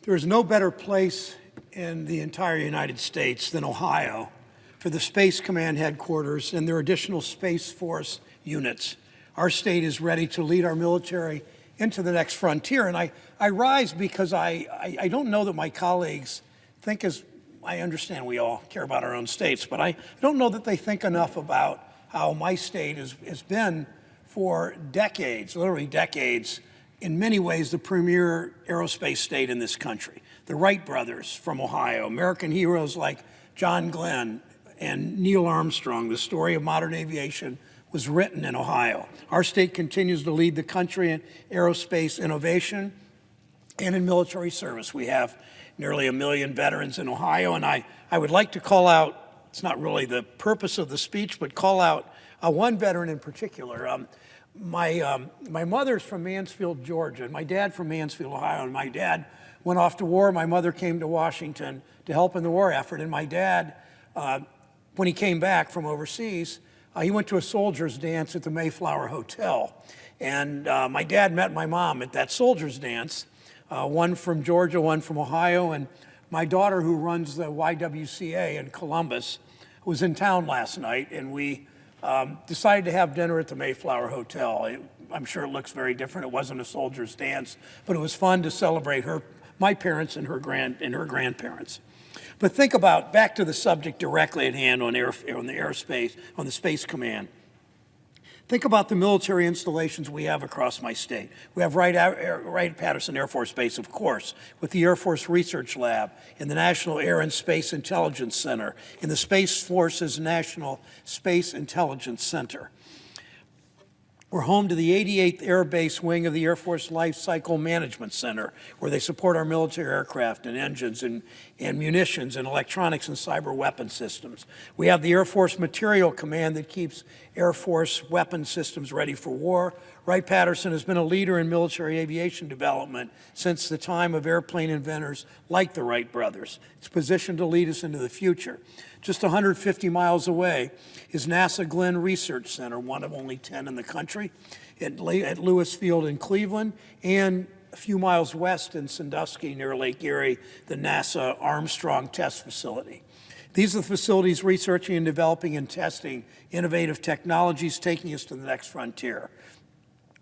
There is no better place in the entire United States than Ohio for the Space Command headquarters and their additional Space Force units. Our state is ready to lead our military into the next frontier. And I rise because I don't know that my colleagues think as, I understand we all care about our own states, but I don't know that they think enough about how my state has been for decades, literally decades, in many ways the premier aerospace state in this country. The Wright brothers from Ohio, American heroes like John Glenn and Neil Armstrong. The story of modern aviation was written in Ohio. Our state continues to lead the country in aerospace innovation and in military service. We have nearly 1 million veterans in Ohio, and I would like to call out, it's not really the purpose of the speech, but call out one veteran in particular. My mother's from Mansfield, Georgia, and my dad from Mansfield, Ohio, and my dad went off to war. My mother came to Washington to help in the war effort, and my dad, when he came back from overseas, he went to a soldier's dance at the Mayflower Hotel. And my dad met my mom at that soldier's dance, one from Georgia, one from Ohio, and my daughter, who runs the YWCA in Columbus, was in town last night, and we decided to have dinner at the Mayflower Hotel. I'm sure it looks very different. It wasn't a soldier's dance, but it was fun to celebrate my parents and her grandparents. But think about, back to the subject directly at hand on the Space Command. Think about the military installations we have across my state. We have Wright-Patterson Air Force Base, of course, with the Air Force Research Lab and the National Air and Space Intelligence Center and the Space Force's National Space Intelligence Center. We're home to the 88th Air Base Wing of the Air Force Life Cycle Management Center, where they support our military aircraft and engines and munitions and electronics and cyber weapon systems. We have the Air Force Material Command that keeps Air Force weapon systems ready for war. Wright-Patterson has been a leader in military aviation development since the time of airplane inventors like the Wright brothers. It's positioned to lead us into the future. Just 150 miles away is NASA Glenn Research Center, one of only 10 in the country, at Lewis Field in Cleveland, and a few miles west in Sandusky near Lake Erie, the NASA Armstrong Test Facility. These are the facilities researching and developing and testing innovative technologies taking us to the next frontier.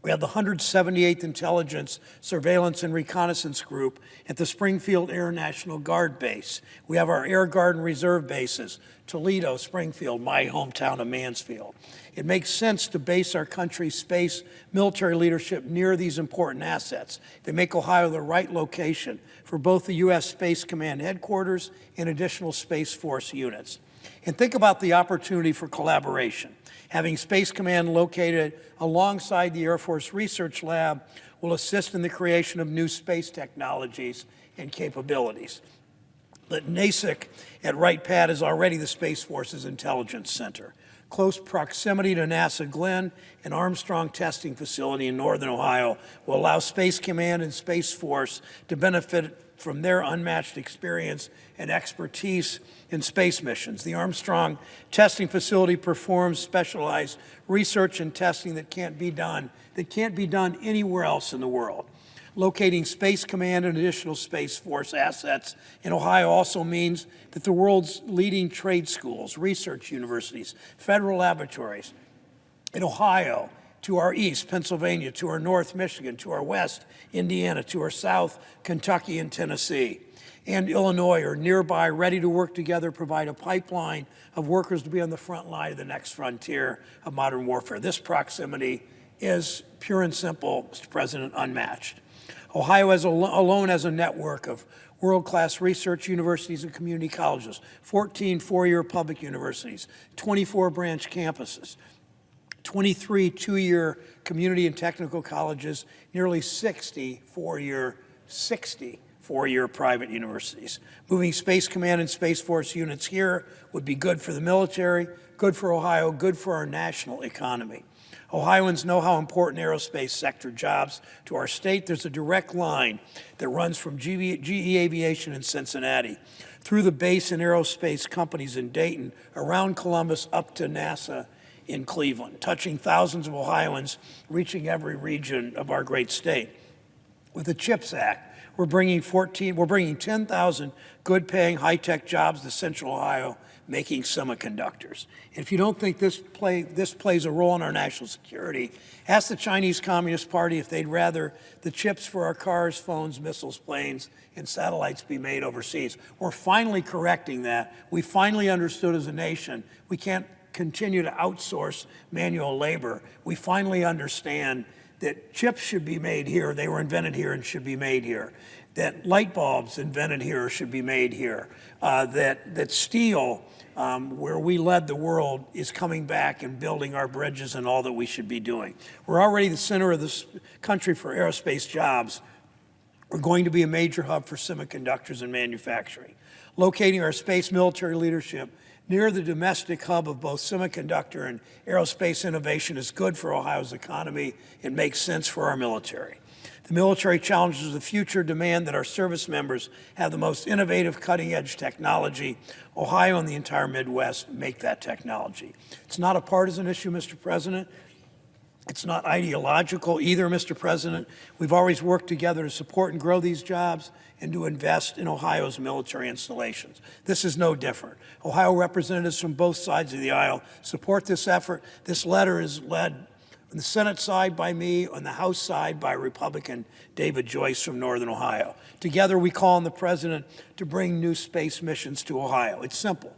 We have the 178th Intelligence, Surveillance, and Reconnaissance Group at the Springfield Air National Guard Base. We have our Air Guard and Reserve bases, Toledo, Springfield, my hometown of Mansfield. It makes sense to base our country's space military leadership near these important assets. They make Ohio the right location for both the U.S. Space Command headquarters and additional Space Force units. And think about the opportunity for collaboration. Having Space Command located alongside the Air Force Research Lab will assist in the creation of new space technologies and capabilities. But NASIC at Wright-Pat is already the Space Force's intelligence center. Close proximity to NASA Glenn and Armstrong Testing Facility in northern Ohio will allow Space Command and Space Force to benefit from their unmatched experience and expertise in space missions. The Armstrong Testing Facility performs specialized research and testing that can't be done anywhere else in the world. Locating Space Command and additional Space Force assets in Ohio also means that the world's leading trade schools, research universities, federal laboratories in Ohio, to our east, Pennsylvania, to our north, Michigan, to our west, Indiana, to our south, Kentucky and Tennessee, and Illinois are nearby, ready to work together, provide a pipeline of workers to be on the front line of the next frontier of modern warfare. This proximity is pure and simple, Mr. President, unmatched. Ohio alone has a network of world-class research universities and community colleges, 14 four-year public universities, 24 branch campuses, 23 two-year community and technical colleges, nearly 60 four-year private universities. Moving Space Command and Space Force units here would be good for the military, good for Ohio, good for our national economy. Ohioans know how important aerospace sector jobs to our state. There's a direct line that runs from GE Aviation in Cincinnati through the base and aerospace companies in Dayton, around Columbus, up to NASA in Cleveland, touching thousands of Ohioans, reaching every region of our great state. With the CHIPS Act, We're bringing 10,000 good-paying, high-tech jobs to Central Ohio, making semiconductors. And if you don't think this plays a role in our national security, ask the Chinese Communist Party if they'd rather the chips for our cars, phones, missiles, planes, and satellites be made overseas. We're finally correcting that. We finally understood as a nation we can't continue to outsource manual labor. We finally understand that chips should be made here, they were invented here and should be made here. That light bulbs invented here should be made here. That steel, where we led the world, is coming back and building our bridges and all that we should be doing. We're already the center of this country for aerospace jobs. We're going to be a major hub for semiconductors and manufacturing. Locating our space military leadership near the domestic hub of both semiconductor and aerospace innovation is good for Ohio's economy. It makes sense for our military. The military challenges of the future demand that our service members have the most innovative, cutting-edge technology. Ohio and the entire Midwest make that technology. It's not a partisan issue, Mr. President. It's not ideological either, Mr. President. We've always worked together to support and grow these jobs and to invest in Ohio's military installations. This is no different. Ohio representatives from both sides of the aisle support this effort. This letter is led on the Senate side by me, on the House side by Republican David Joyce from Northern Ohio. Together, we call on the President to bring new space missions to Ohio. It's simple.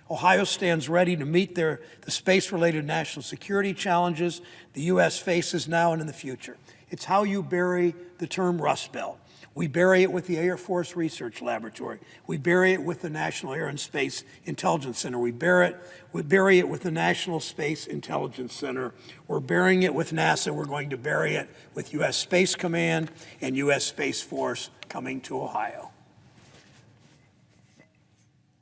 Ohio stands ready to meet the space-related national security challenges the U.S. faces now and in the future. It's how you bury the term Rust Belt. We bury it with the Air Force Research Laboratory. We bury it with the National Air and Space Intelligence Center. We bury it with the National Space Intelligence Center. We're burying it with NASA. We're going to bury it with U.S. Space Command and U.S. Space Force coming to Ohio.